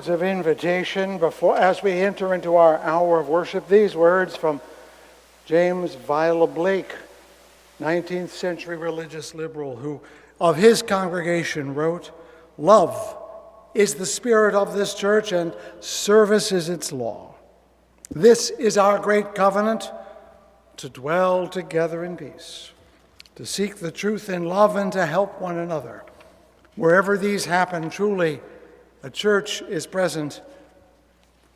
words of invitation as we enter into our hour of worship. These words from James Viola Blake, 19th century religious liberal, who of his congregation wrote, "Love is the spirit of this church and service is its law. This is our great covenant, to dwell together in peace, to seek the truth in love and to help one another. Wherever these happen, truly, a church is present,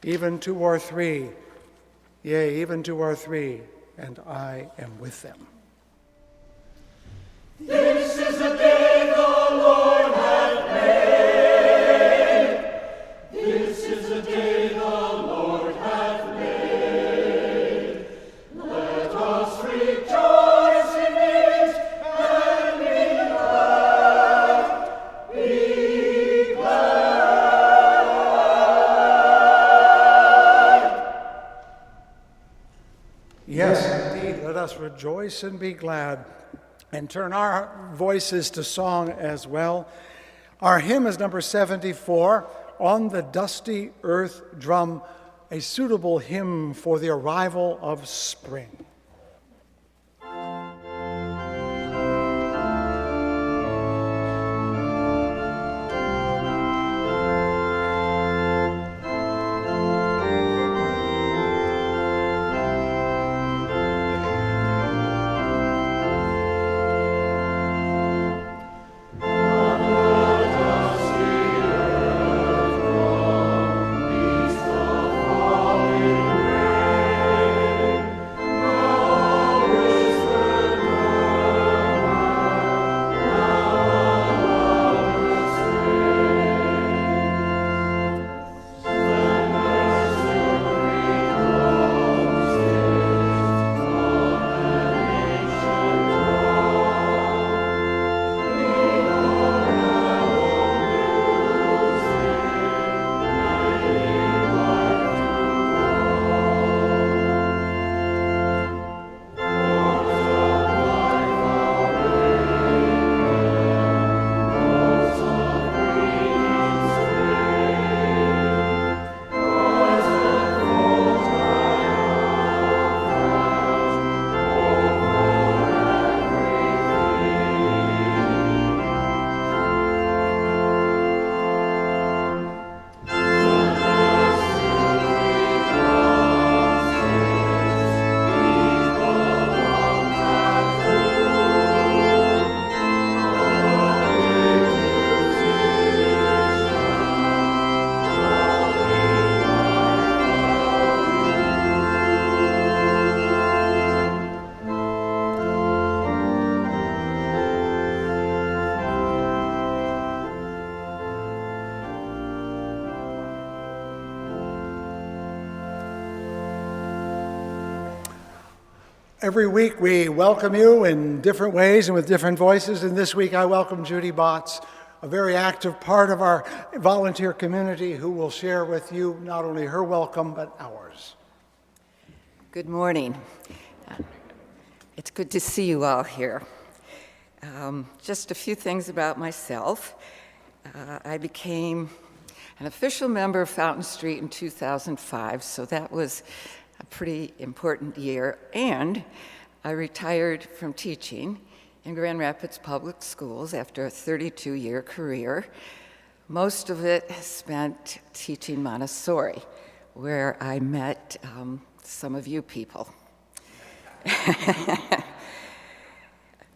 even two or three, yea, even two or three, and I am with them." This is the day the Lord hath made. This is the day the Lord hath made. Let us rejoice in it and be glad. Be glad. Yes, indeed, let us rejoice and be glad, and turn our voices to song as well. Our hymn is number 74, "On the Dusty Earth Drum," a suitable hymn for the arrival of spring. Every week we welcome you in different ways and with different voices, and this week I welcome Judy Botts, a very active part of our volunteer community, who will share with you not only her welcome but ours. Good morning. It's good to see you all here. Just a few things about myself. I became an official member of Fountain Street in 2005, so that was a pretty important year, and I retired from teaching in Grand Rapids Public Schools after a 32-year career, most of it spent teaching Montessori, where I met some of you people.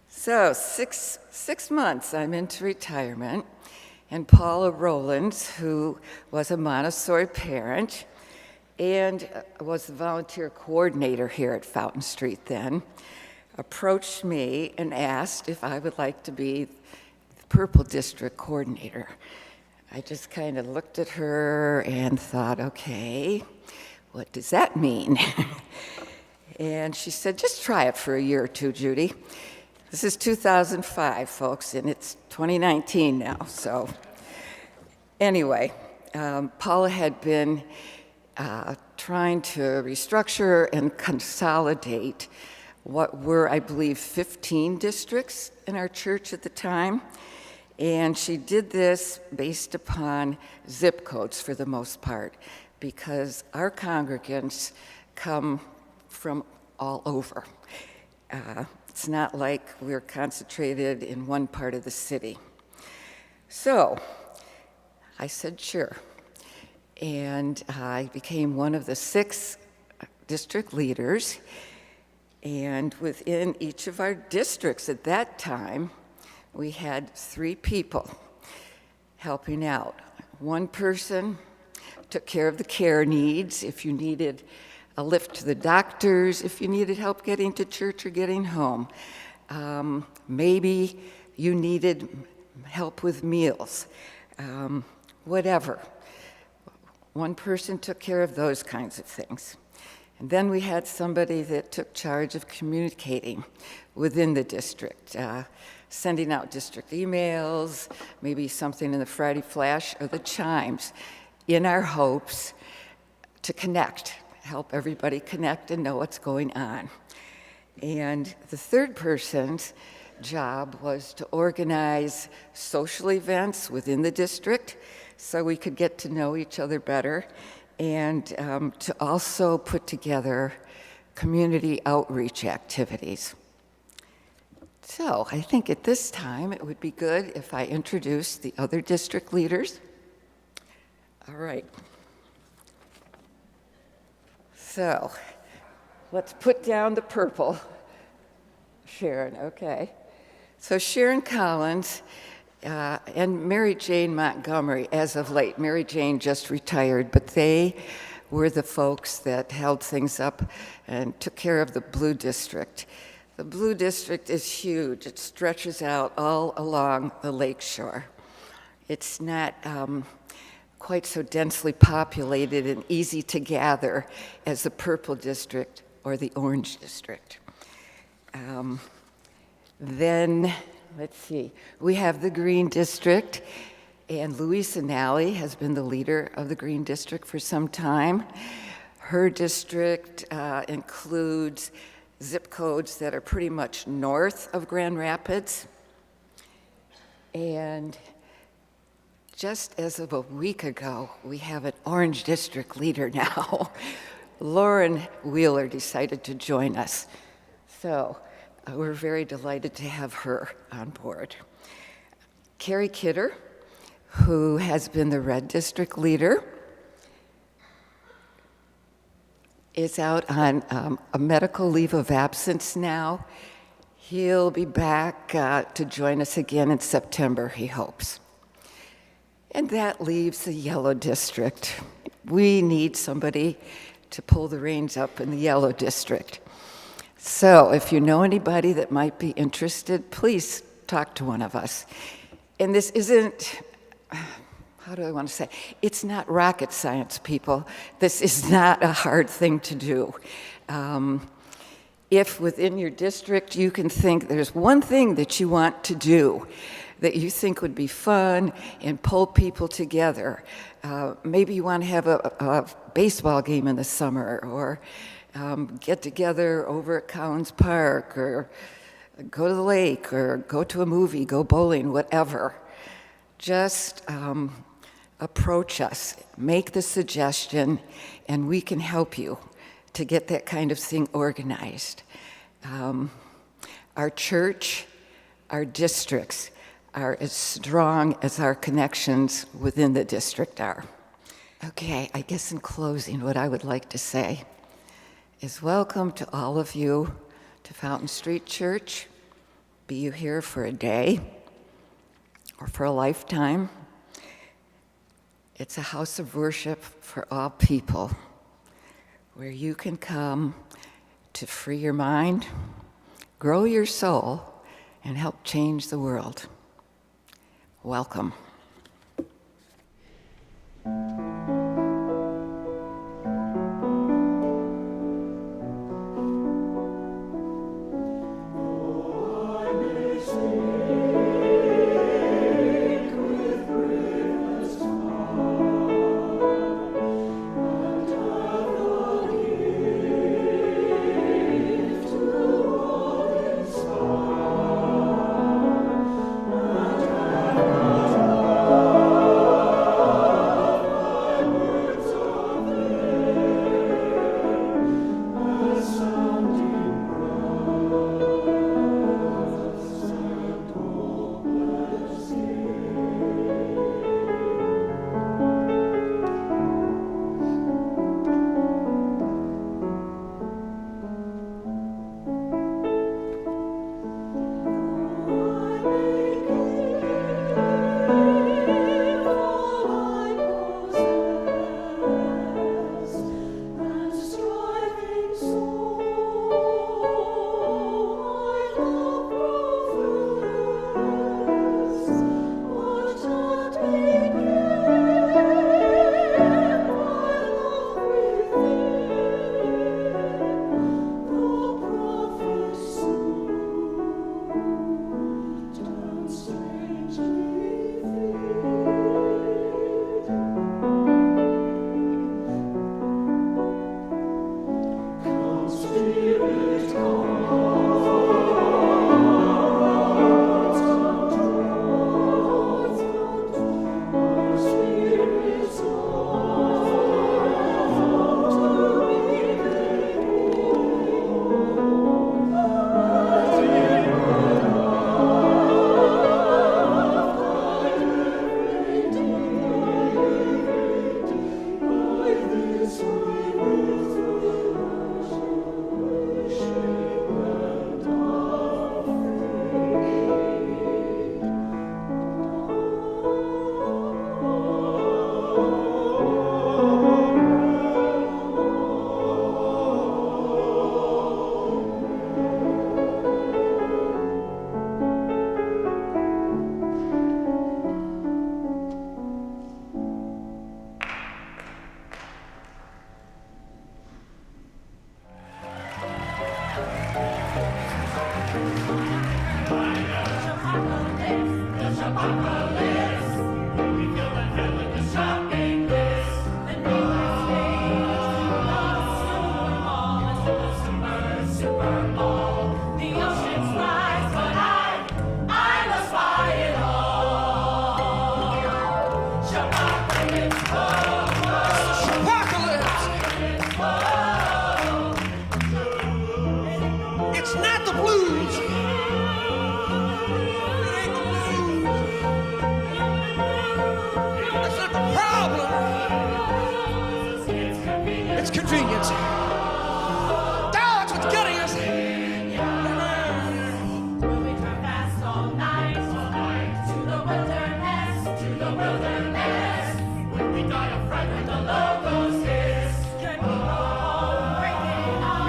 So six months I'm into retirement, and Paula Rowlands, who was a Montessori parent and was the volunteer coordinator here at Fountain Street then, approached me and asked if I would like to be the Purple District coordinator. I just kind of looked at her and thought, okay, what does that mean? And she said, just try it for a year or two, Judy. This is 2005, folks, and it's 2019 now, so. Anyway, Paula had been trying to restructure and consolidate what were, I believe, 15 districts in our church at the time. And she did this based upon zip codes for the most part, because our congregants come from all over. It's not like we're concentrated in one part of the city. So I said, sure. And I became one of the 6 district leaders. And within each of our districts at that time, we had 3 people helping out. One person took care of the care needs, if you needed a lift to the doctors, if you needed help getting to church or getting home. Maybe you needed help with meals, whatever. One person took care of those kinds of things. And then we had somebody that took charge of communicating within the district, sending out district emails, maybe something in the Friday Flash or the Chimes, in our hopes to connect, help everybody connect and know what's going on. And the third person's job was to organize social events within the district so we could get to know each other better, and to also put together community outreach activities. So I think at this time it would be good if I introduce the other district leaders. All right. So let's put down the purple. Sharon, okay. So Sharon Collins and Mary Jane Montgomery, as of late. Mary Jane just retired, but they were the folks that held things up and took care of the Blue District. The Blue District is huge. It stretches out all along the lakeshore. It's not quite so densely populated and easy to gather as the Purple District or the Orange District. Then, let's see, we have the Green District, and Louisa Nally has been the leader of the Green District for some time. Her district includes zip codes that are pretty much north of Grand Rapids. And just as of a week ago, we have an Orange District leader now. Lauren Wheeler decided to join us. So we're very delighted to have her on board. Carrie Kidder, who has been the Red District leader, is out on a medical leave of absence now. He'll be back to join us again in September, he hopes. And that leaves the Yellow District. We need somebody to pull the reins up in the Yellow District. So if you know anybody that might be interested, please talk to one of us. And this isn't, how do I want to say? It's not rocket science, people. This is not a hard thing to do. If within your district you can think there's one thing that you want to do that you think would be fun and pull people together, maybe you want to have a baseball game in the summer, or get together over at Collins Park, or go to the lake, or go to a movie, go bowling, whatever. Just approach us, make the suggestion, and we can help you to get that kind of thing organized. Our church, our districts are as strong as our connections within the district are. Okay, I guess in closing, what I would like to say is welcome to all of you to Fountain Street Church, be you here for a day or for a lifetime. It's a house of worship for all people, where you can come to free your mind, grow your soul, and help change the world. Welcome. Amen.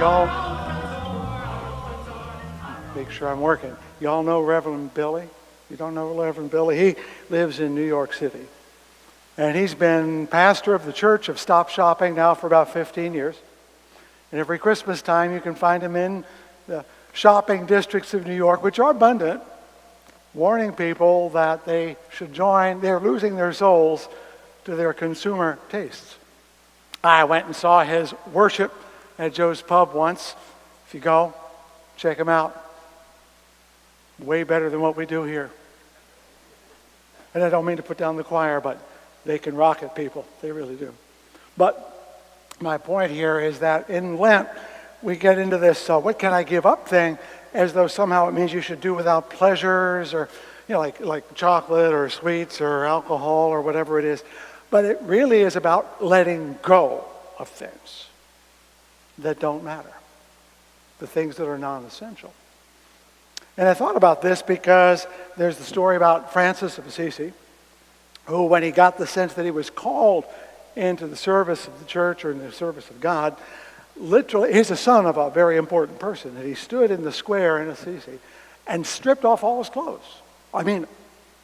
Y'all, make sure I'm working. Y'all know Reverend Billy? You don't know Reverend Billy? He lives in New York City. And he's been pastor of the Church of Stop Shopping now for about 15 years. And every Christmas time you can find him in the shopping districts of New York, which are abundant, warning people that they should join. They're losing their souls to their consumer tastes. I went and saw his worship at Joe's Pub once. If you go, check him out. Way better than what we do here. And I don't mean to put down the choir, but they can rock it, people. They really do. But my point here is that in Lent, we get into this what can I give up thing as though somehow it means you should do without pleasures or, like chocolate or sweets or alcohol or whatever it is. But it really is about letting go of things that don't matter, the things that are non-essential. And I thought about this because there's the story about Francis of Assisi, who, when he got the sense that he was called into the service of the church or in the service of God, literally, he's the son of a very important person, and he stood in the square in Assisi and stripped off all his clothes. I mean,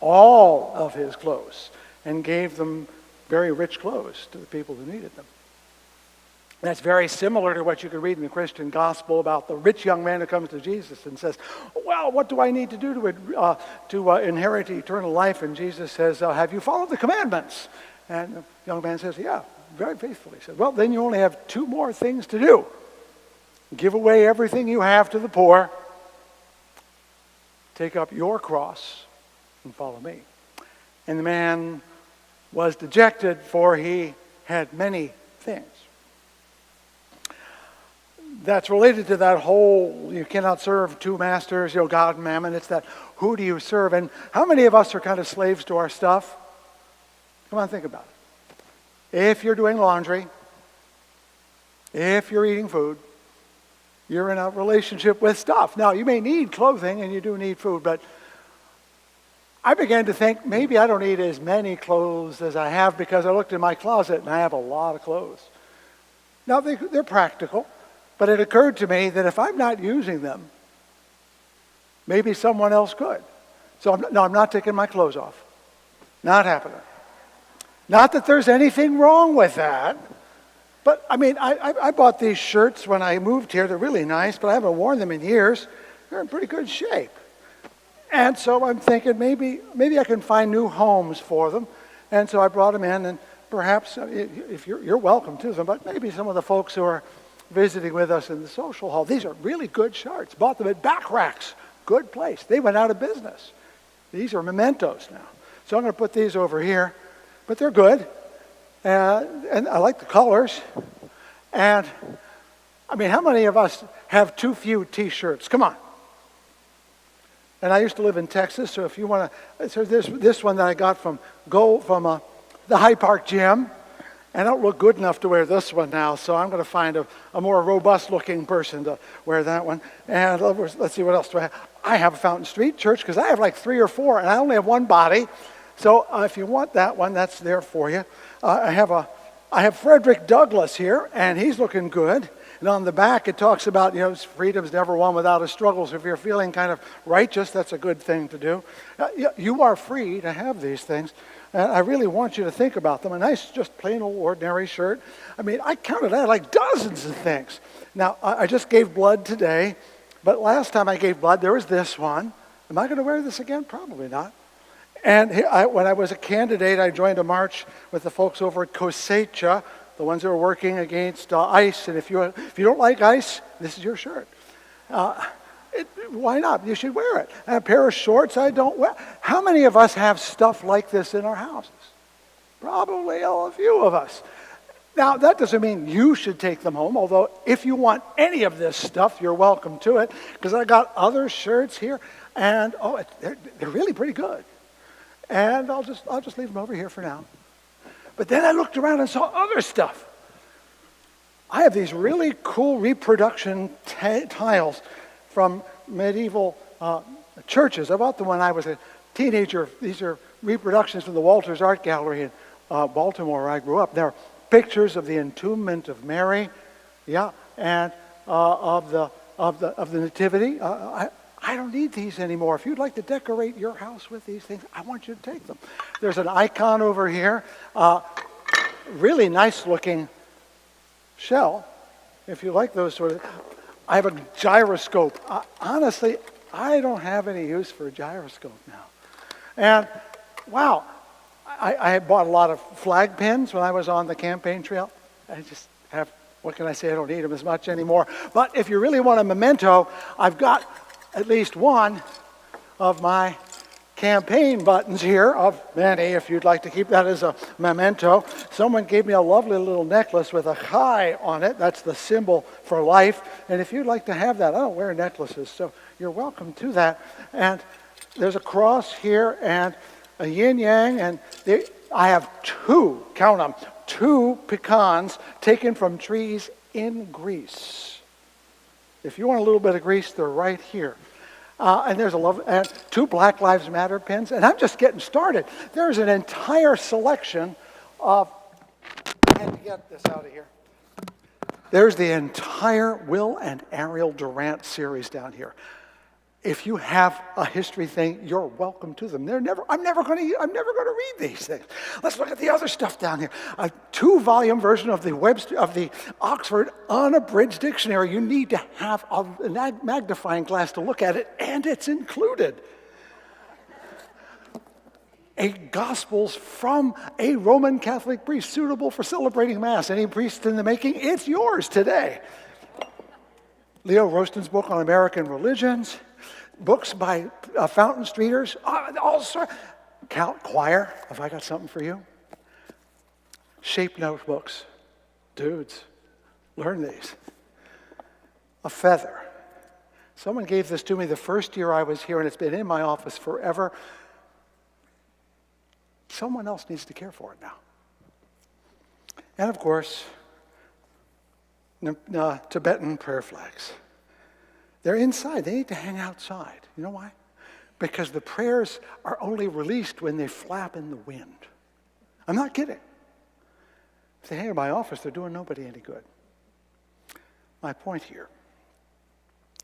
all of his clothes, and gave them very rich clothes to the people who needed them. That's very similar to what you can read in the Christian gospel about the rich young man who comes to Jesus and says, well, what do I need to do to inherit eternal life? And Jesus says, have you followed the commandments? And the young man says, yeah, very faithfully. He said, well, then you only have two more things to do. Give away everything you have to the poor. Take up your cross and follow me. And the man was dejected, for he had many things. That's related to that whole, you cannot serve two masters, God and mammon. It's that, who do you serve? And how many of us are kind of slaves to our stuff? Come on, think about it. If you're doing laundry, if you're eating food, you're in a relationship with stuff. Now, you may need clothing and you do need food, but I began to think maybe I don't need as many clothes as I have, because I looked in my closet and I have a lot of clothes. Now, they're practical. But it occurred to me that if I'm not using them, maybe someone else could. So I'm not taking my clothes off. Not happening. Not that there's anything wrong with that. But I mean, I bought these shirts when I moved here. They're really nice, but I haven't worn them in years. They're in pretty good shape. And so I'm thinking maybe I can find new homes for them. And so I brought them in, and perhaps if you're welcome to them, but maybe some of the folks who are visiting with us in the social hall. These are really good shirts. Bought them at Back Racks. Good place. They went out of business. These are mementos now. So I'm going to put these over here. But they're good. And I like the colors. And, I mean, how many of us have too few T-shirts? Come on. And I used to live in Texas, so if you want to, so there's this one that I got from the Hyde Park Gym. I don't look good enough to wear this one now, so I'm going to find a more robust-looking person to wear that one. And let's see, what else do I have? I have a Fountain Street Church, because I have like 3 or 4, and I only have one body. So if you want that one, that's there for you. I have Frederick Douglass here, and he's looking good. And on the back, it talks about, freedom's never won without a struggle. So if you're feeling kind of righteous, that's a good thing to do. You are free to have these things. And I really want you to think about them. A nice, just plain old ordinary shirt. I mean, I counted out like dozens of things. Now, I just gave blood today, but last time I gave blood, there was this one. Am I going to wear this again? Probably not. And when I was a candidate, I joined a march with the folks over at Cosecha, the ones that are working against ICE. And if you don't like ICE, this is your shirt. Why not? You should wear it. And a pair of shorts I don't wear. How many of us have stuff like this in our houses? Probably a few of us. Now, that doesn't mean you should take them home, although if you want any of this stuff, you're welcome to it, because I got other shirts here, and they're really pretty good. And I'll just leave them over here for now. But then I looked around and saw other stuff. I have these really cool reproduction tiles from medieval churches. I bought them when I was a teenager. These are reproductions from the Walters Art Gallery in Baltimore, where I grew up. There are pictures of the entombment of Mary, and of the Nativity. I don't need these anymore. If you'd like to decorate your house with these things, I want you to take them. There's an icon over here, really nice looking shell. If you like those sort of, I have a gyroscope. Honestly, I don't have any use for a gyroscope now. And wow, I bought a lot of flag pins when I was on the campaign trail. I just have, what can I say, I don't need them as much anymore. But if you really want a memento, I've got at least one of my campaign buttons here, of many, if you'd like to keep that as a memento. Someone gave me a lovely little necklace with a chai on it. That's the symbol for life. And if you'd like to have that, I don't wear necklaces, so you're welcome to that. And there's a cross here and a yin-yang, and I have two, count them, 2 pecans taken from trees in Greece. If you want a little bit of Greece, they're right here. And there's and 2 Black Lives Matter pins, and I'm just getting started. There's an entire selection of, I had to get this out of here. There's the entire Will and Ariel Durant series down here. If you have a history thing, you're welcome to them. I'm never going to read these things. Let's look at the other stuff down here. A 2-volume version of the Oxford Unabridged Dictionary. You need to have a magnifying glass to look at it, and it's included. A Gospels from a Roman Catholic priest suitable for celebrating Mass. Any priest in the making, it's yours today. Leo Rosten's book on American religions. Books by Fountain Streeters, all sorts. Choir, have I got something for you? Shape notebooks. Dudes, learn these. A feather. Someone gave this to me the first year I was here, and it's been in my office forever. Someone else needs to care for it now. And of course, Tibetan prayer flags. They're inside. They need to hang outside. You know why? Because the prayers are only released when they flap in the wind. I'm not kidding. If they hang in my office, they're doing nobody any good. My point here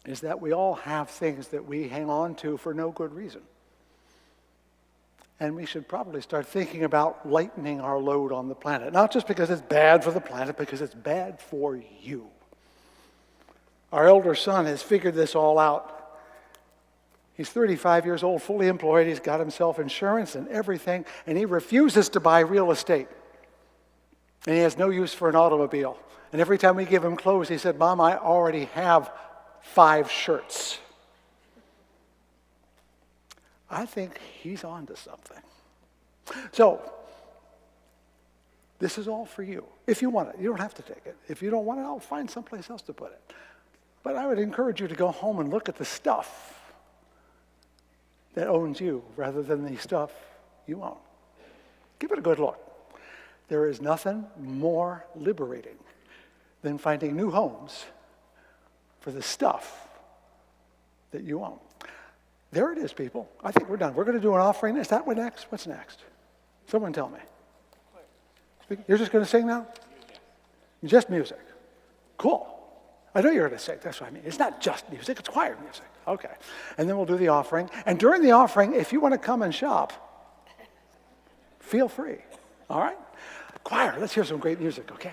is that we all have things that we hang on to for no good reason. And we should probably start thinking about lightening our load on the planet. Not just because it's bad for the planet, because it's bad for you. Our elder son has figured this all out. He's 35 years old, fully employed. He's got himself insurance and everything, and he refuses to buy real estate. And he has no use for an automobile. And every time we give him clothes, he said, "Mom, I already have 5 shirts." I think he's on to something. So, this is all for you. If you want it, you don't have to take it. If you don't want it, I'll find someplace else to put it. But I would encourage you to go home and look at the stuff that owns you rather than the stuff you own. Give it a good look. There is nothing more liberating than finding new homes for the stuff that you own. There it is, people. I think we're done. We're going to do an offering. Is that what next? What's next? Someone tell me. You're just going to sing now? Just music. Cool. I know you're going to sing. That's what I mean. It's not just music. It's choir music. Okay. And then we'll do the offering. And during the offering, if you want to come and shop, feel free. All right? Choir, let's hear some great music, okay?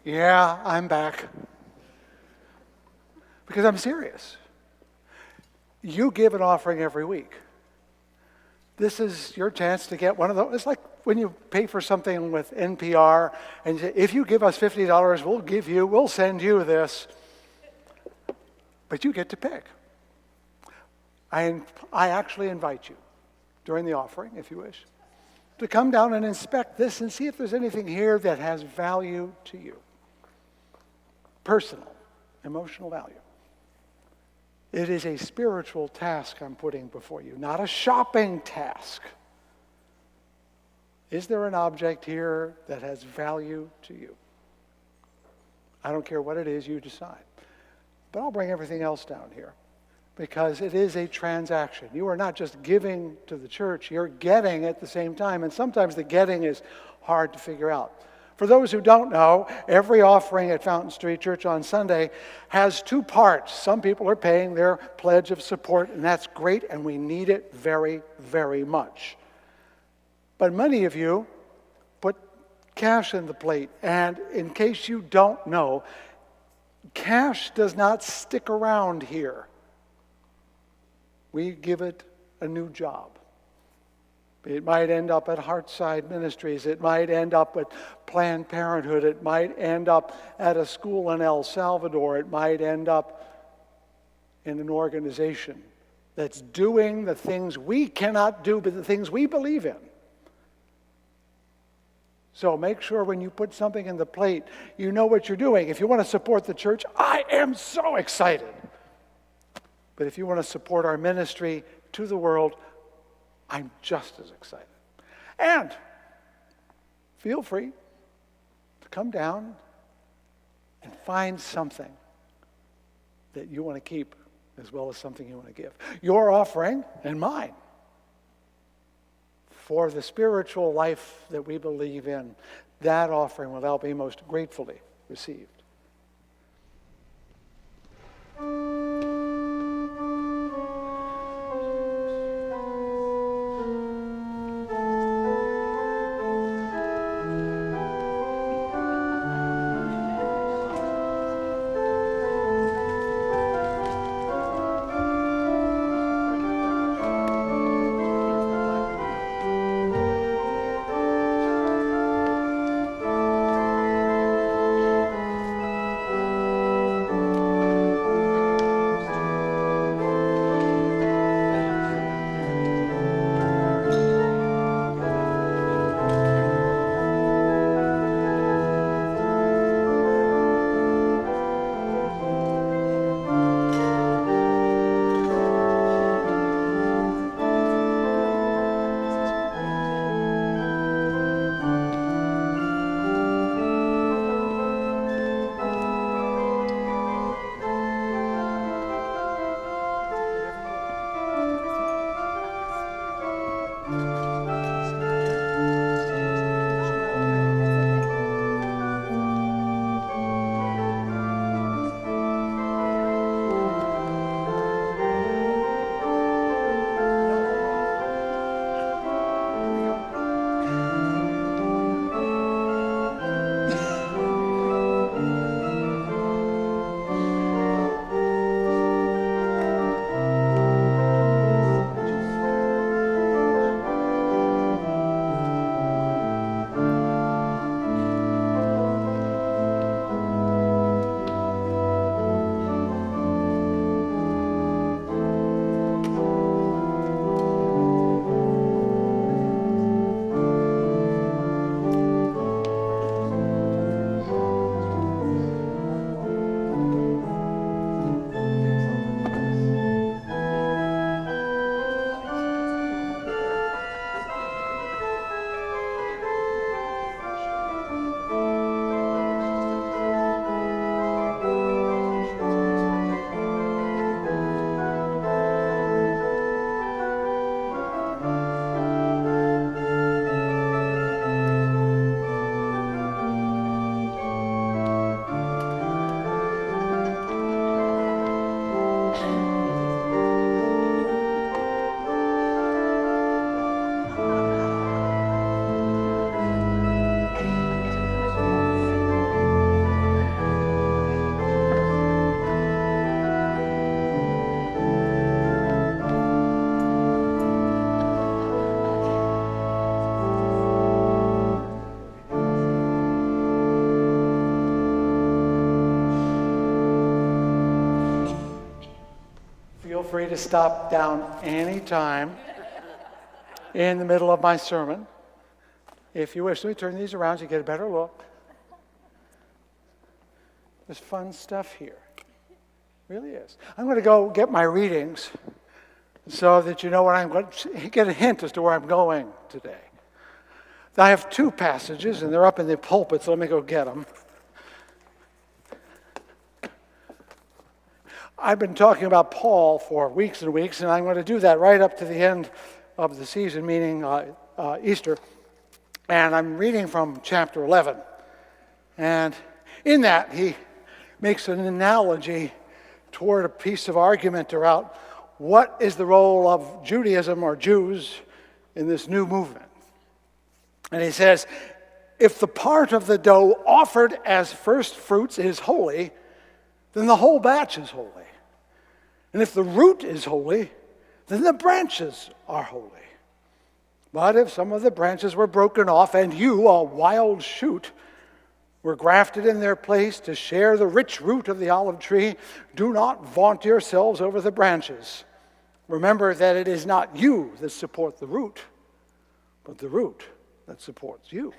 Yeah, I'm back. Because I'm serious. You give an offering every week. This is your chance to get one of those. It's like when you pay for something with NPR and you say, if you give us $50, we'll send you this. But you get to pick. I actually invite you during the offering, if you wish, to come down and inspect this and see if there's anything here that has value to you. Personal, emotional value. It is a spiritual task I'm putting before you, not a shopping task. Is there an object here that has value to you? I don't care what it is, you decide. But I'll bring everything else down here because it is a transaction. You are not just giving to the church, you're getting at the same time. And sometimes the getting is hard to figure out. For those who don't know, every offering at Fountain Street Church on Sunday has two parts. Some people are paying their pledge of support, and that's great, and we need it very, very much. But many of you put cash in the plate, and in case you don't know, cash does not stick around here. We give it a new job. It might end up at Heartside Ministries. It might end up at Planned Parenthood. It might end up at a school in El Salvador. It might end up in an organization that's doing the things we cannot do, but the things we believe in. So make sure when you put something in the plate, you know what you're doing. If you want to support the church, I am so excited. But if you want to support our ministry to the world, I'm just as excited. And feel free to come down and find something that you want to keep as well as something you want to give. Your offering and mine for the spiritual life that we believe in, that offering will be most gratefully received. free to stop down anytime in the middle of my sermon. If you wish, let me turn these around so you get a better look. There's fun stuff here. Really is. I'm going to go get my readings so that you know what I'm going to get a hint as to where I'm going today. I have two passages, and they're up in the pulpit, so let me go get them. I've been talking about Paul for weeks and weeks, and I'm going to do that right up to the end of the season, meaning Easter. And I'm reading from chapter 11. And in that, he makes an analogy toward a piece of argument about what is the role of Judaism or Jews in this new movement. And he says, if the part of the dough offered as first fruits is holy, then the whole batch is holy. And if the root is holy, then the branches are holy. But if some of the branches were broken off, and you, a wild shoot, were grafted in their place to share the rich root of the olive tree, do not vaunt yourselves over the branches. Remember that it is not you that support the root, but the root that supports you.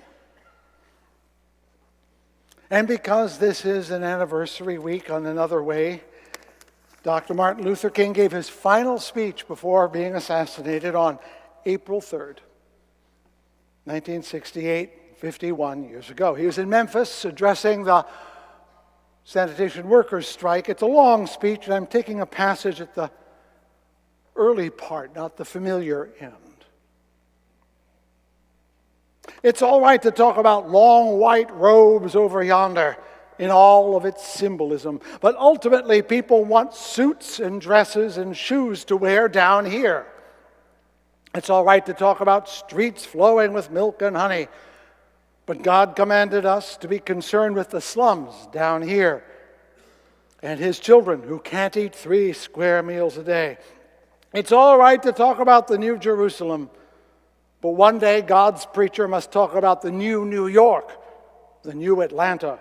And because this is an anniversary week on another way, Dr. Martin Luther King gave his final speech before being assassinated on April 3rd, 1968. 51 years ago. He was in Memphis addressing the sanitation workers' strike. It's a long speech, and I'm taking a passage at the early part, not the familiar end. It's all right to talk about long white robes over yonder in all of its symbolism, but ultimately people want suits and dresses and shoes to wear down here. It's all right to talk about streets flowing with milk and honey, but God commanded us to be concerned with the slums down here and his children who can't eat 3 square meals a day. It's all right to talk about the New Jerusalem, but one day God's preacher must talk about the new New York, the new Atlanta,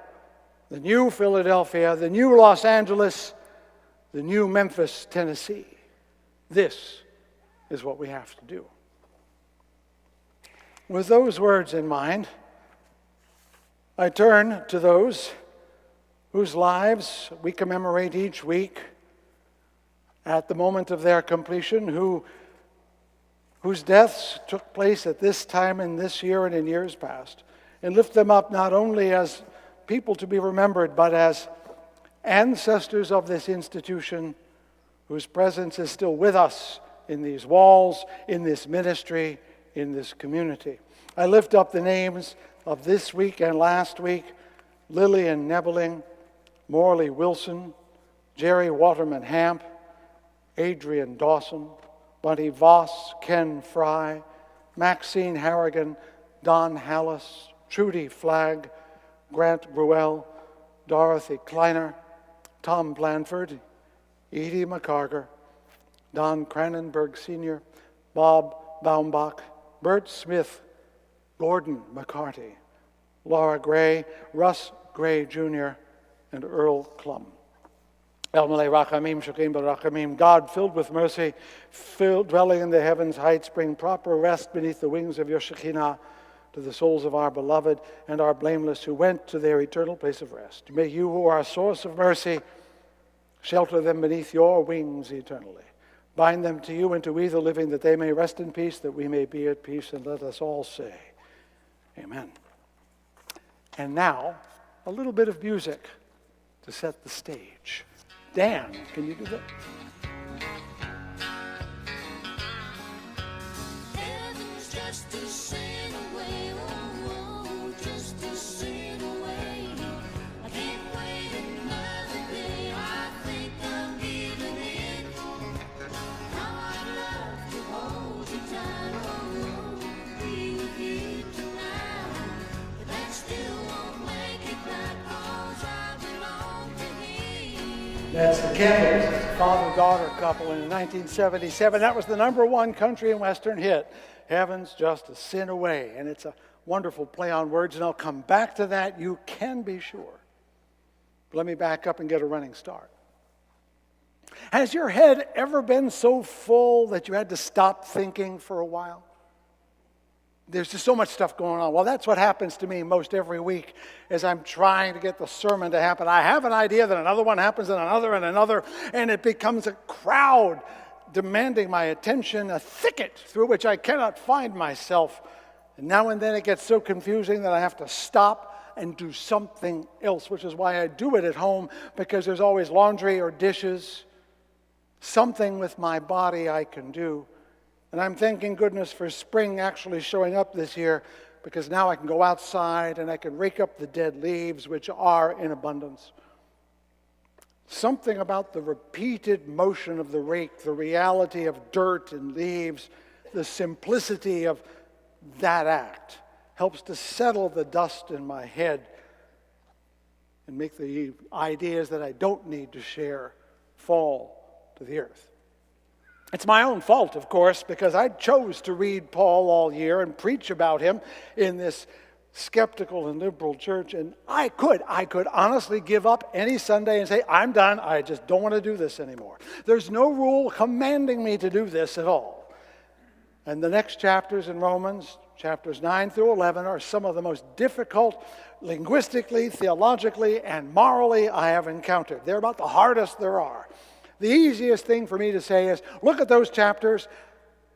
the new Philadelphia, the new Los Angeles, the new Memphis, Tennessee. This is what we have to do. With those words in mind, I turn to those whose lives we commemorate each week at the moment of their completion, whose deaths took place at this time in this year and in years past, and lift them up not only as people to be remembered, but as ancestors of this institution whose presence is still with us in these walls, in this ministry, in this community. I lift up the names of this week and last week: Lillian Nebeling, Morley Wilson, Jerry Waterman Hamp, Adrian Dawson, Bunty Voss, Ken Fry, Maxine Harrigan, Don Hallis, Trudy Flagg, Grant Gruelle, Dorothy Kleiner, Tom Blanford, Edie McCarger, Don Cranenberg Sr., Bob Baumbach, Bert Smith, Gordon McCarty, Laura Gray, Russ Gray Jr., and Earl Klum. El Malay Rachamim, Shakim Barachamim, God filled with mercy, dwelling in the heavens heights, bring proper rest beneath the wings of your Shekinah to the souls of our beloved and our blameless who went to their eternal place of rest. May you, who are a source of mercy, shelter them beneath your wings eternally. Bind them to you and to we the living, that they may rest in peace, that we may be at peace, and let us all say, Amen. And now, a little bit of music to set the stage. Dan, can you do that? Heaven's just a sin away, oh, just a sin away. I can't wait another day, I think I'm giving in. How I'd love to hold you tight, oh, be with you tonight. But that still won't make it right, 'cause I belong to him. That's the Campbells, father-daughter couple in 1977. That was the #1 country and western hit, Heaven's Just a Sin Away. And it's a wonderful play on words, and I'll come back to that, you can be sure. But let me back up and get a running start. Has your head ever been so full that you had to stop thinking for a while? There's just so much stuff going on. Well, that's what happens to me most every week as I'm trying to get the sermon to happen. I have an idea, then another one happens, and another, and it becomes a crowd demanding my attention, a thicket through which I cannot find myself. And now and then it gets so confusing that I have to stop and do something else, which is why I do it at home, because there's always laundry or dishes, something with my body I can do. And I'm thanking goodness for spring actually showing up this year, because now I can go outside and I can rake up the dead leaves, which are in abundance. Something about the repeated motion of the rake, the reality of dirt and leaves, the simplicity of that act helps to settle the dust in my head and make the ideas that I don't need to share fall to the earth. It's my own fault, of course, because I chose to read Paul all year and preach about him in this skeptical and liberal church, and I could honestly give up any Sunday and say, I'm done, I just don't want to do this anymore. There's no rule commanding me to do this at all. And the next chapters in Romans, chapters 9 through 11, are some of the most difficult linguistically, theologically, and morally I have encountered. They're about the hardest there are. The easiest thing for me to say is, look at those chapters,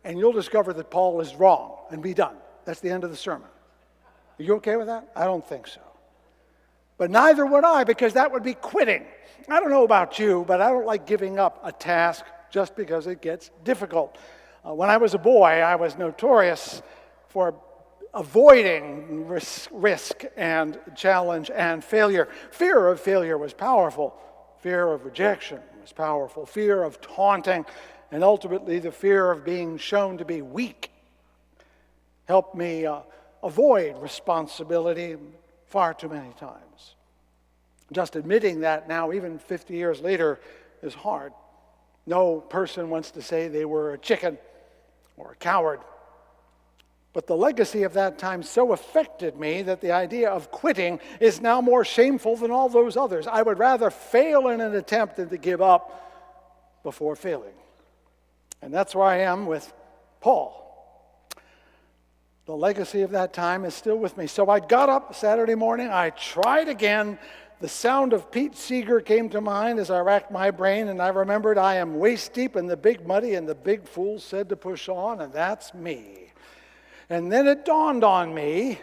and you'll discover that Paul is wrong, and be done. That's the end of the sermon. Are you okay with that? I don't think so. But neither would I, because that would be quitting. I don't know about you, but I don't like giving up a task just because it gets difficult. When I was a boy, I was notorious for avoiding risk and challenge and failure. Fear of failure was powerful. Fear of rejection was powerful. Fear of taunting, and ultimately the fear of being shown to be weak helped me avoid responsibility far too many times. Just admitting that now, even 50 years later, is hard. No person wants to say they were a chicken or a coward. But the legacy of that time so affected me that the idea of quitting is now more shameful than all those others. I would rather fail in an attempt than to give up before failing. And that's where I am with Paul. The legacy of that time is still with me. So I got up Saturday morning, I tried again. The sound of Pete Seeger came to mind as I racked my brain, and I remembered I am waist deep in the big muddy, and the big fool said to push on, and that's me. And then it dawned on me,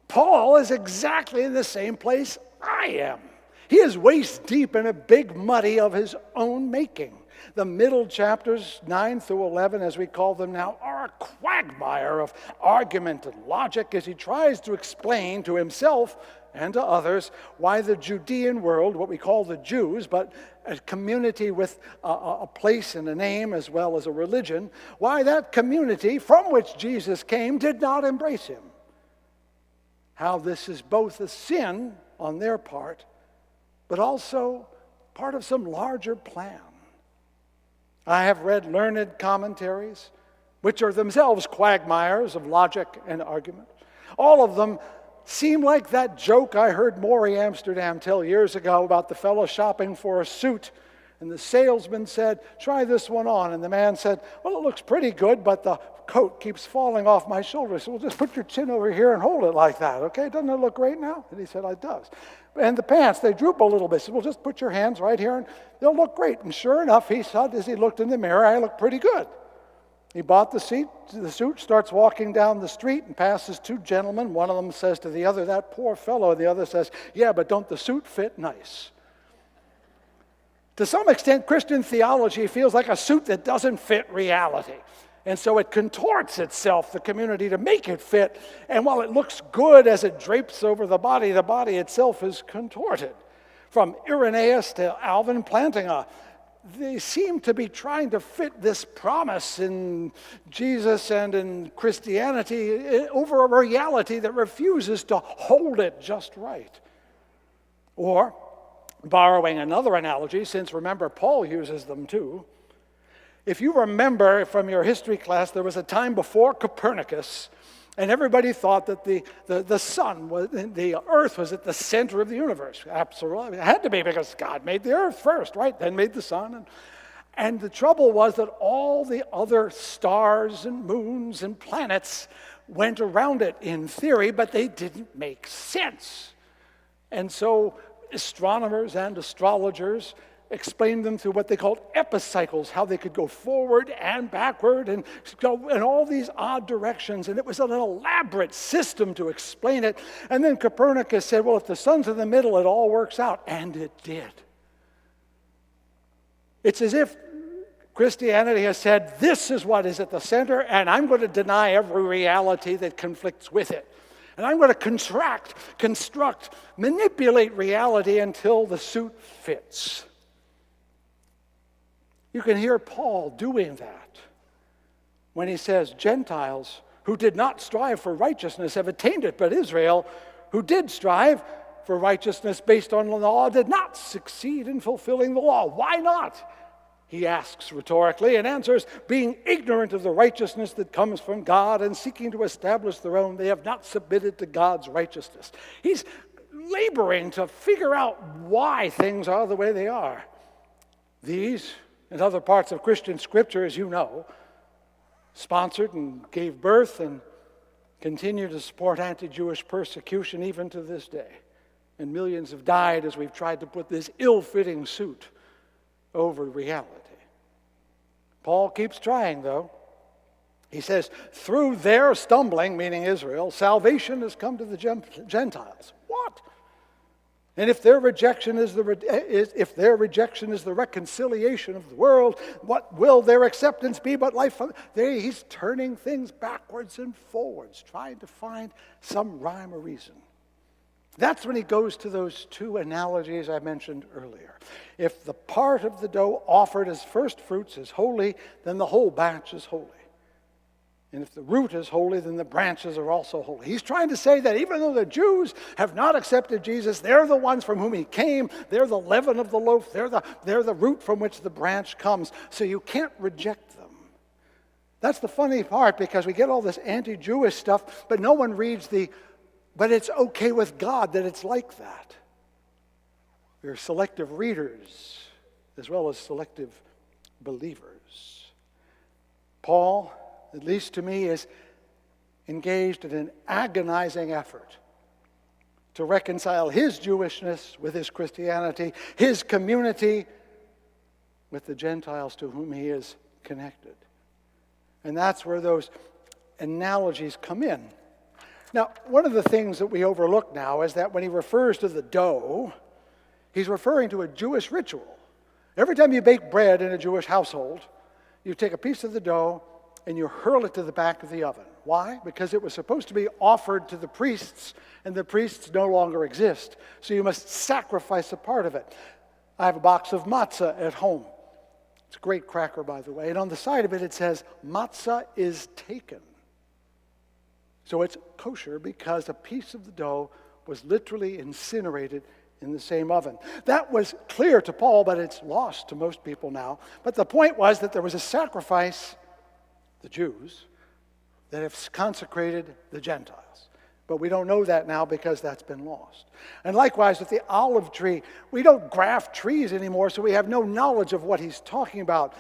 Paul is exactly in the same place I am. He is waist deep in a big muddy of his own making. The middle chapters, 9 through 11, as we call them now, are a quagmire of argument and logic as he tries to explain to himself and to others why the Judean world, what we call the Jews, but a community with a place and a name as well as a religion, why that community from which Jesus came did not embrace him. How this is both a sin on their part, but also part of some larger plan. I have read learned commentaries, which are themselves quagmires of logic and argument. All of them seem like that joke I heard Maury Amsterdam tell years ago about the fellow shopping for a suit. And the salesman said, try this one on. And the man said, well, it looks pretty good, but the coat keeps falling off my shoulders. So well, just put your chin over here and hold it like that, okay? Doesn't it look great now? And he said, it does. And the pants, they droop a little bit. He said, well, just put your hands right here and they'll look great. And sure enough, he said, as he looked in the mirror, I look pretty good. He bought the suit, starts walking down the street and passes two gentlemen. One of them says to the other, that poor fellow. And the other says, yeah, but don't the suit fit nice? To some extent, Christian theology feels like a suit that doesn't fit reality. And so it contorts itself, the community, to make it fit. And while it looks good as it drapes over the body itself is contorted. From Irenaeus to Alvin Plantinga, they seem to be trying to fit this promise in Jesus and in Christianity over a reality that refuses to hold it just right. Or, borrowing another analogy, since remember Paul uses them too, if you remember from your history class, there was a time before Copernicus, and everybody thought that the sun, the earth was at the center of the universe. Absolutely. It had to be because God made the earth first, right? Then made the sun. And the trouble was that all the other stars and moons and planets went around it in theory, but they didn't make sense. And so astronomers and astrologers explained them through what they called epicycles, how they could go forward and backward and go in all these odd directions. And it was an elaborate system to explain it. And then Copernicus said, well, if the sun's in the middle, it all works out. And it did. It's as if Christianity has said, this is what is at the center, and I'm going to deny every reality that conflicts with it. And I'm going to contract, construct, manipulate reality until the suit fits. You can hear Paul doing that when he says, Gentiles who did not strive for righteousness have attained it, but Israel, who did strive for righteousness based on the law, did not succeed in fulfilling the law. Why not? He asks rhetorically and answers, being ignorant of the righteousness that comes from God and seeking to establish their own, they have not submitted to God's righteousness. He's laboring to figure out why things are the way they are. These and other parts of Christian scripture, as you know, sponsored and gave birth and continue to support anti-Jewish persecution even to this day. And millions have died as we've tried to put this ill-fitting suit over reality. Paul keeps trying, though. He says, through their stumbling, meaning Israel, salvation has come to the Gentiles. What? And if their rejection is the reconciliation of the world, what will their acceptance be but life? He's turning things backwards and forwards, trying to find some rhyme or reason. That's when he goes to those two analogies I mentioned earlier. If the part of the dough offered as first fruits is holy, then the whole batch is holy. And if the root is holy, then the branches are also holy. He's trying to say that even though the Jews have not accepted Jesus, they're the ones from whom he came. They're the leaven of the loaf. They're the root from which the branch comes. So you can't reject them. That's the funny part, because we get all this anti-Jewish stuff, but no one reads but it's okay with God that it's like that. We're selective readers as well as selective believers. Paul, at least to me, is engaged in an agonizing effort to reconcile his Jewishness with his Christianity, his community with the Gentiles to whom he is connected. And that's where those analogies come in. Now, one of the things that we overlook now is that when he refers to the dough, he's referring to a Jewish ritual. Every time you bake bread in a Jewish household, you take a piece of the dough and you hurl it to the back of the oven. Why? Because it was supposed to be offered to the priests, and the priests no longer exist. So you must sacrifice a part of it. I have a box of matzah at home. It's a great cracker, by the way. And on the side of it, it says, matzah is taken. So it's kosher because a piece of the dough was literally incinerated in the same oven. That was clear to Paul, but it's lost to most people now. But the point was that there was a sacrifice, the Jews, that have consecrated the Gentiles. But we don't know that now because that's been lost. And likewise with the olive tree, we don't graft trees anymore, so we have no knowledge of what he's talking about.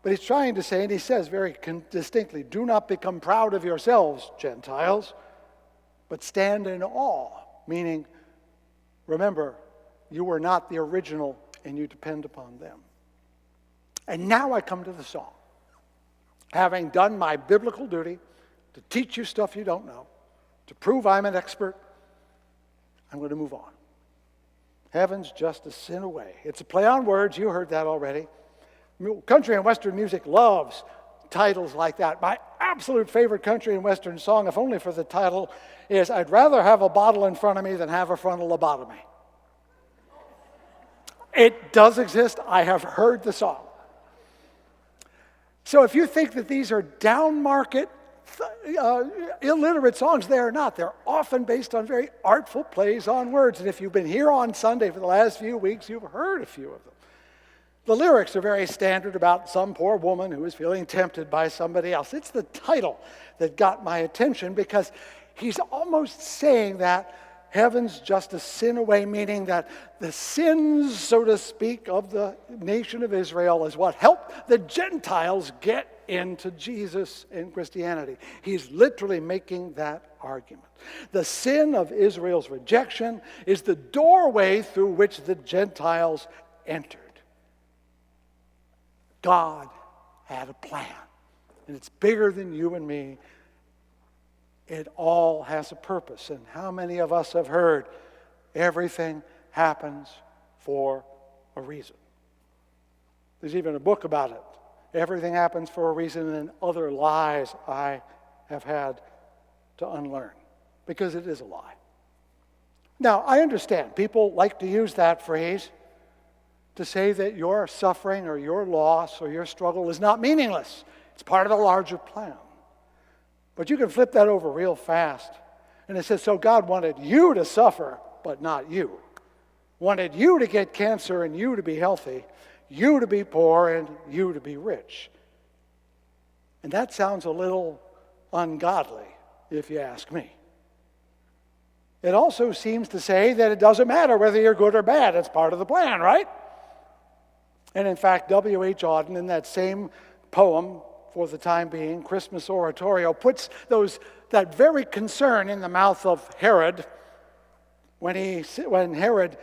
But he's trying to say, and he says very distinctly, do not become proud of yourselves, Gentiles, but stand in awe, meaning, remember, you were not the original and you depend upon them. And now I come to the song. Having done my biblical duty to teach you stuff you don't know, to prove I'm an expert, I'm going to move on. Heaven's just a sin away. It's a play on words. You heard that already. Country and Western music loves titles like that. My absolute favorite country and Western song, if only for the title, is I'd rather have a bottle in front of me than have a frontal lobotomy. It does exist. I have heard the song. So if you think that these are down-market, illiterate songs, they are not. They're often based on very artful plays on words. And if you've been here on Sunday for the last few weeks, you've heard a few of them. The lyrics are very standard about some poor woman who is feeling tempted by somebody else. It's the title that got my attention because he's almost saying that, heaven's justice sin away, meaning that the sins, so to speak, of the nation of Israel is what helped the Gentiles get into Jesus and Christianity. He's literally making that argument. The sin of Israel's rejection is the doorway through which the Gentiles entered. God had a plan, and it's bigger than you and me. It all has a purpose. And how many of us have heard everything happens for a reason? There's even a book about it. Everything happens for a reason, and other lies I have had to unlearn, because it is a lie. Now, I understand people like to use that phrase to say that your suffering or your loss or your struggle is not meaningless. It's part of the larger plan. But you can flip that over real fast. And it says, so God wanted you to suffer, but not you. Wanted you to get cancer and you to be healthy, you to be poor and you to be rich. And that sounds a little ungodly, if you ask me. It also seems to say that it doesn't matter whether you're good or bad. It's part of the plan, right? And in fact, W.H. Auden, in that same poem, for the time being, Christmas Oratorio, puts that very concern in the mouth of Herod when Herod,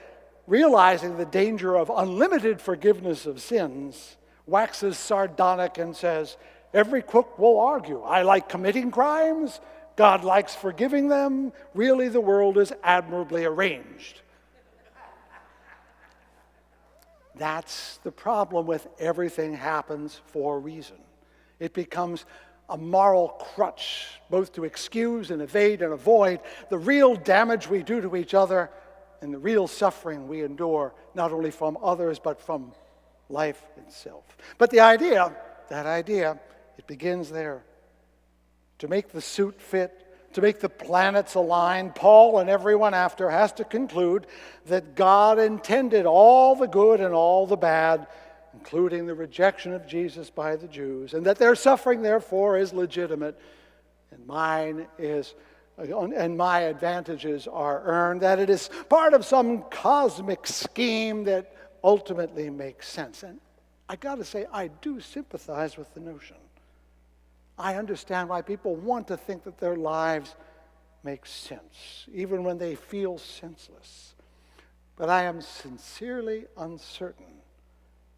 realizing the danger of unlimited forgiveness of sins, waxes sardonic and says, every cook will argue, I like committing crimes, God likes forgiving them, really the world is admirably arranged. That's the problem with everything happens for a reason. It becomes a moral crutch, both to excuse and evade and avoid the real damage we do to each other and the real suffering we endure, not only from others, but from life itself. But that idea, it begins there. To make the suit fit, to make the planets align, Paul and everyone after has to conclude that God intended all the good and all the bad, including the rejection of Jesus by the Jews, and that their suffering, therefore, is legitimate, and my advantages are earned, that it is part of some cosmic scheme that ultimately makes sense. And I got to say, I do sympathize with the notion. I understand why people want to think that their lives make sense, even when they feel senseless. But I am sincerely uncertain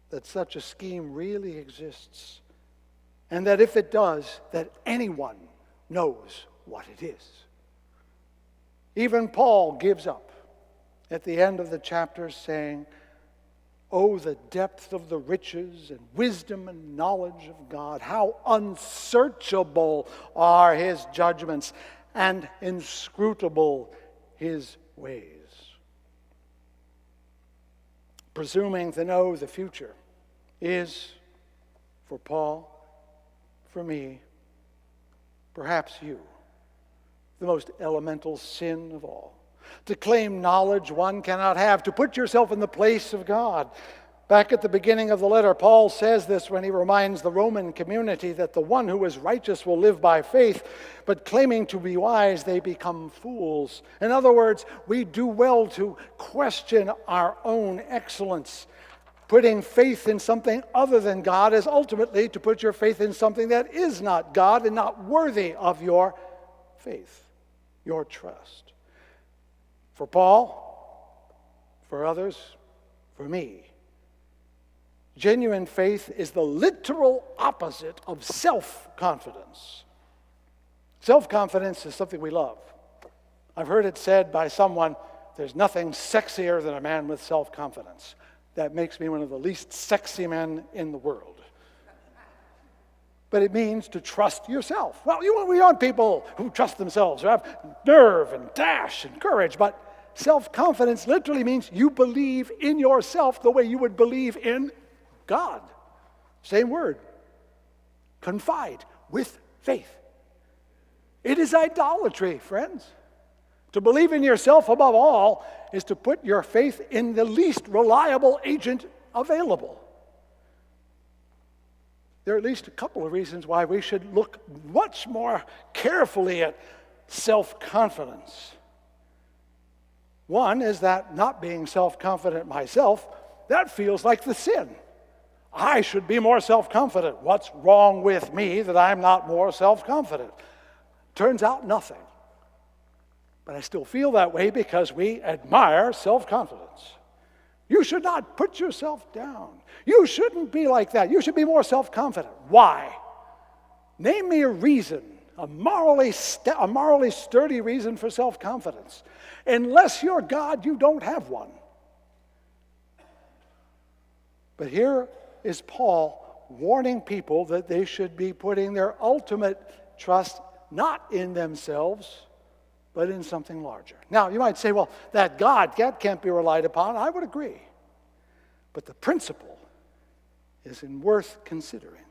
that such a scheme really exists, and that if it does, that anyone knows what it is. Even Paul gives up at the end of the chapter saying, oh, the depth of the riches and wisdom and knowledge of God. How unsearchable are his judgments and inscrutable his ways. Presuming to know the future is, for Paul, for me, perhaps you, the most elemental sin of all. To claim knowledge one cannot have, to put yourself in the place of God. Back at the beginning of the letter, Paul says this when he reminds the Roman community that the one who is righteous will live by faith, but claiming to be wise, they become fools. In other words, we do well to question our own excellence. Putting faith in something other than God is ultimately to put your faith in something that is not God and not worthy of your faith, your trust. For Paul, for others, for me, genuine faith is the literal opposite of self-confidence. Self-confidence is something we love. I've heard it said by someone, there's nothing sexier than a man with self-confidence. That makes me one of the least sexy men in the world. But it means to trust yourself. Well, we want people who trust themselves, who have nerve and dash and courage, but self-confidence literally means you believe in yourself the way you would believe in God. Same word. Confide with faith. It is idolatry, friends. To believe in yourself above all is to put your faith in the least reliable agent available. There are at least a couple of reasons why we should look much more carefully at self-confidence. One is that not being self-confident myself, that feels like the sin. I should be more self-confident. What's wrong with me that I'm not more self-confident? Turns out nothing. But I still feel that way because we admire self-confidence. You should not put yourself down. You shouldn't be like that. You should be more self-confident. Why? Name me a reason, a morally sturdy reason for self-confidence. Unless you're God, you don't have one. But here is Paul warning people that they should be putting their ultimate trust not in themselves, but in something larger. Now, you might say, well, that can't be relied upon. I would agree. But the principle is worth considering.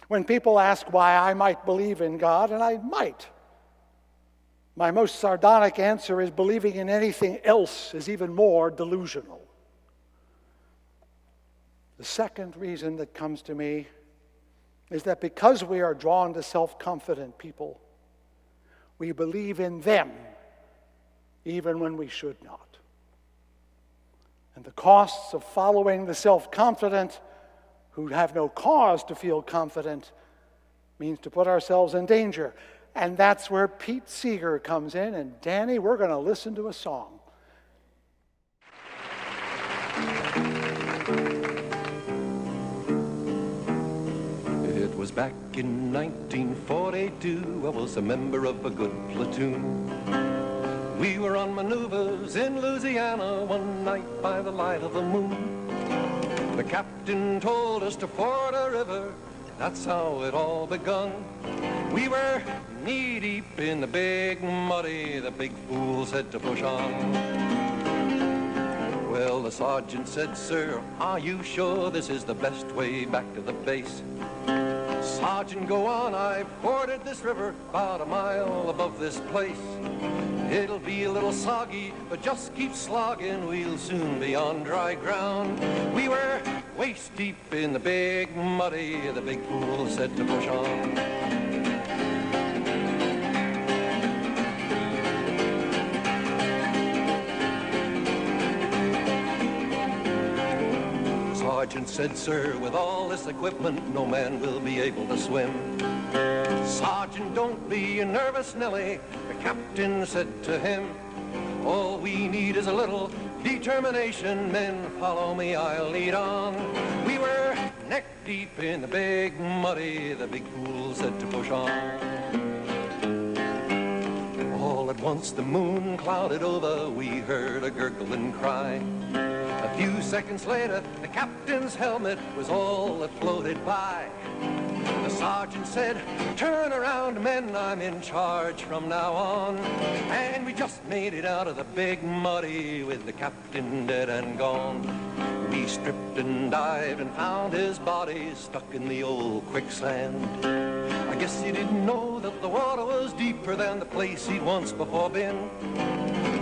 When people ask why I might believe in God, and I might, my most sardonic answer is believing in anything else is even more delusional. The second reason that comes to me is that because we are drawn to self-confident people, we believe in them even when we should not. And the costs of following the self-confident who have no cause to feel confident means to put ourselves in danger. And that's where Pete Seeger comes in. And Danny, we're going to listen to a song. It was back in 1942, I was a member of a good platoon. We were on maneuvers in Louisiana one night by the light of the moon. The captain told us to ford a river, that's how it all begun. We were knee-deep in the big muddy, the big fool said to push on. Well, the sergeant said, sir, are you sure this is the best way back to the base? Sergeant, go on, I've forded this river about a mile above this place. It'll be a little soggy, but just keep slogging, we'll soon be on dry ground. We were waist deep in the big muddy, the big fool said to push on. Sergeant said, sir, with all this equipment, no man will be able to swim. Sergeant, don't be nervous, Nellie, the captain said to him. All we need is a little determination, men, follow me, I'll lead on. We were neck deep in the big muddy, the big fool said to push on. All at once the moon clouded over, we heard a gurgling cry. A few seconds later, the captain's helmet was all that floated by. The sergeant said, turn around, men, I'm in charge from now on. And we just made it out of the big muddy with the captain dead and gone. We stripped and dived and found his body stuck in the old quicksand. I guess he didn't know that the water was deeper than the place he'd once before been.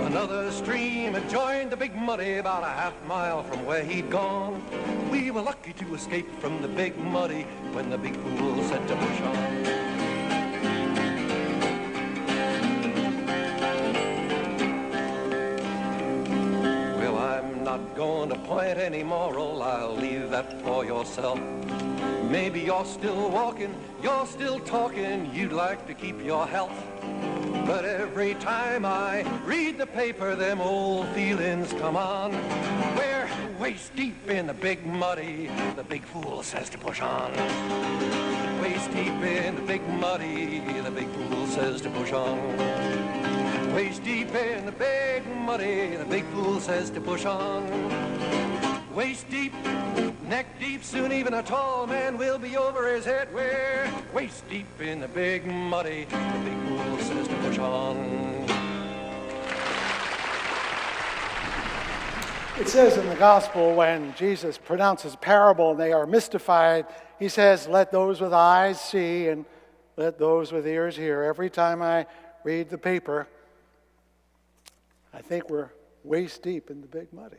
Another stream had joined the big muddy about a half mile from where he'd gone. We were lucky to escape from the big muddy when the big fool said to push on. Well, I'm not going to point any moral, I'll leave that for yourself. Maybe you're still walking, you're still talking, you'd like to keep your health. But every time I read the paper, them old feelings come on. We're waist deep in the big muddy, the big fool says to push on. Waist deep in the big muddy, the big fool says to push on. Waist deep in the big muddy, the big fool says to push on. Waist deep, neck deep, soon even a tall man will be over his head. We're waist deep in the big muddy, the big fool says to push on. It says in the gospel when Jesus pronounces a parable and they are mystified, he says, let those with eyes see and let those with ears hear. Every time I read the paper, I think we're waist deep in the big muddy.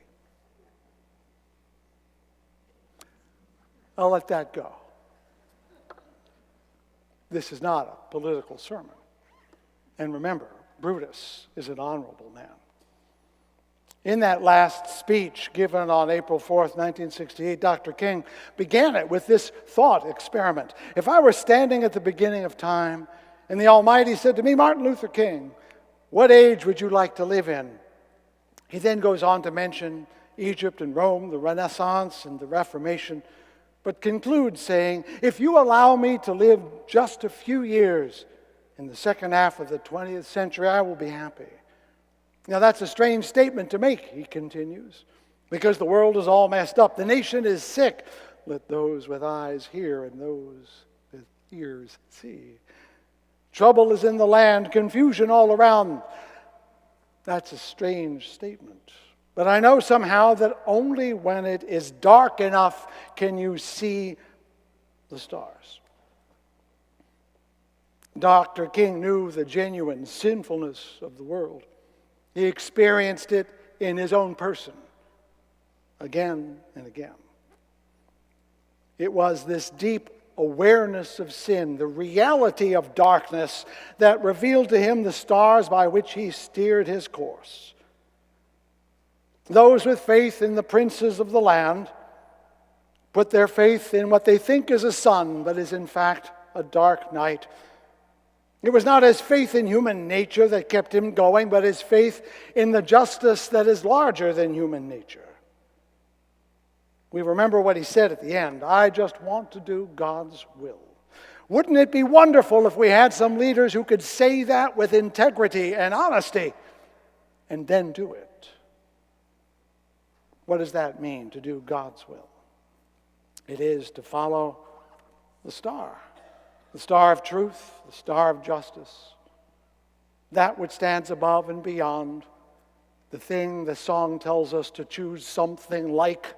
I'll let that go. This is not a political sermon. And remember, Brutus is an honorable man. In that last speech given on April 4th, 1968, Dr. King began it with this thought experiment. If I were standing at the beginning of time and the Almighty said to me, Martin Luther King, what age would you like to live in? He then goes on to mention Egypt and Rome, the Renaissance and the Reformation, but concludes saying, if you allow me to live just a few years in the second half of the 20th century, I will be happy. Now, that's a strange statement to make, he continues, because the world is all messed up. The nation is sick. Let those with eyes hear and those with ears see. Trouble is in the land, confusion all around. That's a strange statement. But I know somehow that only when it is dark enough can you see the stars. Dr. King knew the genuine sinfulness of the world. He experienced it in his own person, again and again. It was this deep awareness of sin, the reality of darkness, that revealed to him the stars by which he steered his course. Those with faith in the princes of the land put their faith in what they think is a sun, but is in fact a dark night. It was not his faith in human nature that kept him going, but his faith in the justice that is larger than human nature. We remember what he said at the end, I just want to do God's will. Wouldn't it be wonderful if we had some leaders who could say that with integrity and honesty and then do it? What does that mean, to do God's will? It is to follow the star of truth, the star of justice, that which stands above and beyond, the thing the song tells us to choose something like.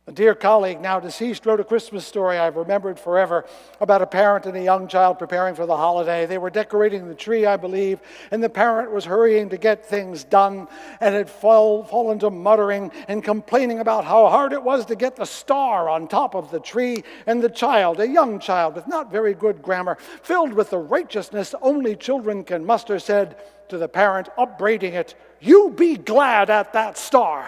A dear colleague, now deceased, wrote a Christmas story I've remembered forever about a parent and a young child preparing for the holiday. They were decorating the tree, I believe, and the parent was hurrying to get things done and had fallen to muttering and complaining about how hard it was to get the star on top of the tree. And the child, a young child with not very good grammar, filled with the righteousness only children can muster, said to the parent, upbraiding it, "You be glad at that star."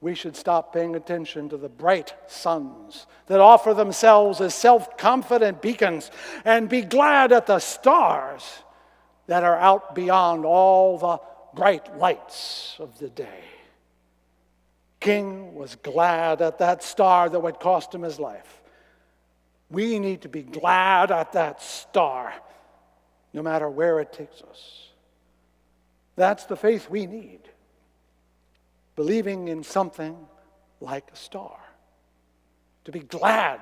We should stop paying attention to the bright suns that offer themselves as self-confident beacons and be glad at the stars that are out beyond all the bright lights of the day. King was glad at that star that would cost him his life. We need to be glad at that star, no matter where it takes us. That's the faith we need. Believing in something like a star. To be glad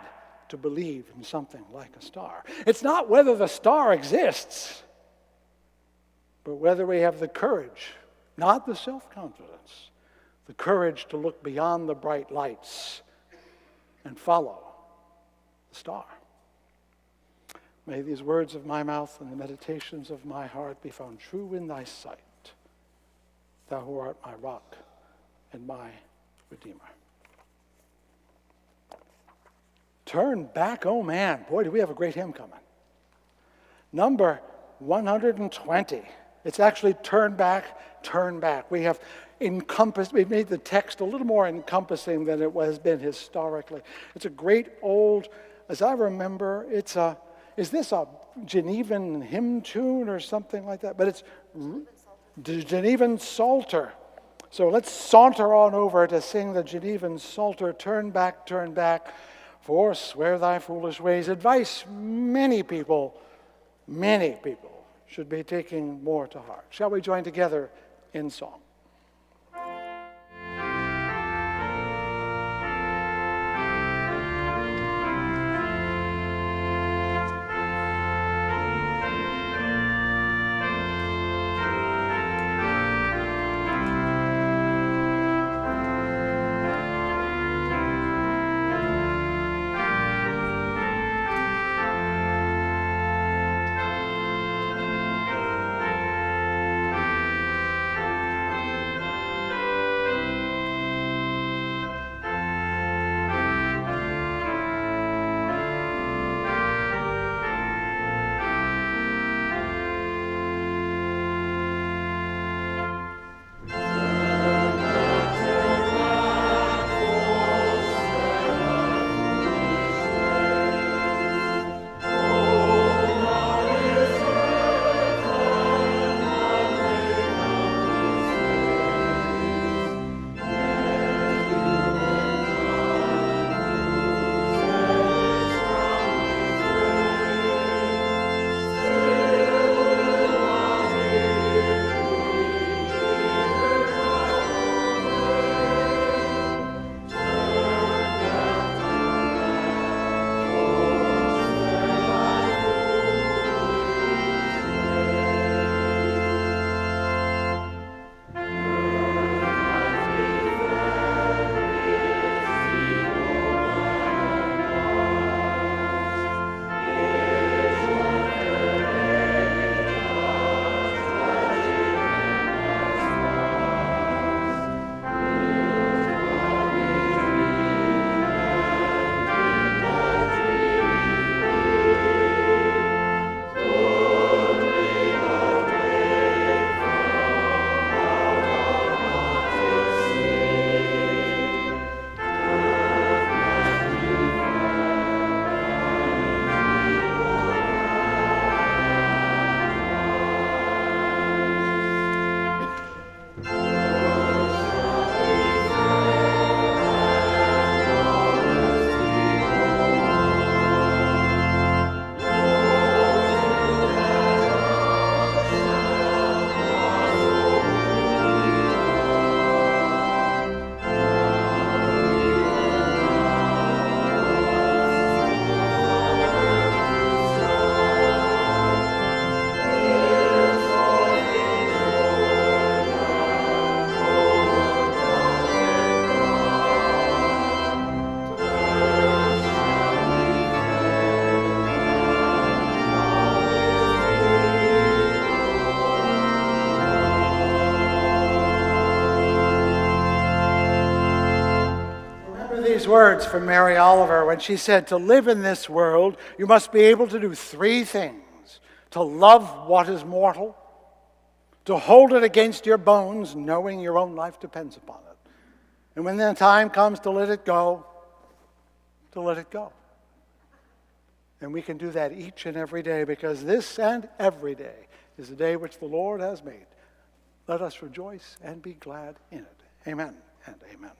to believe in something like a star. It's not whether the star exists, but whether we have the courage, not the self-confidence, the courage to look beyond the bright lights and follow the star. May these words of my mouth and the meditations of my heart be found true in thy sight, thou who art my rock and my Redeemer. Turn back, oh man. Boy, do we have a great hymn coming. Number 120. It's actually turn back, turn back. We've made the text a little more encompassing than it has been historically. It's a great old, as I remember, is this a Genevan hymn tune or something like that? But it's Genevan Psalter. So let's saunter on over to sing the Genevan Psalter, turn back, forswear thy foolish ways. Advice many people should be taking more to heart. Shall we join together in song? words from Mary Oliver when she said, to live in this world, you must be able to do three things. To love what is mortal, to hold it against your bones, knowing your own life depends upon it. And when the time comes to let it go, to let it go. And we can do that each and every day, because this and every day is the day which the Lord has made. Let us rejoice and be glad in it. Amen and amen.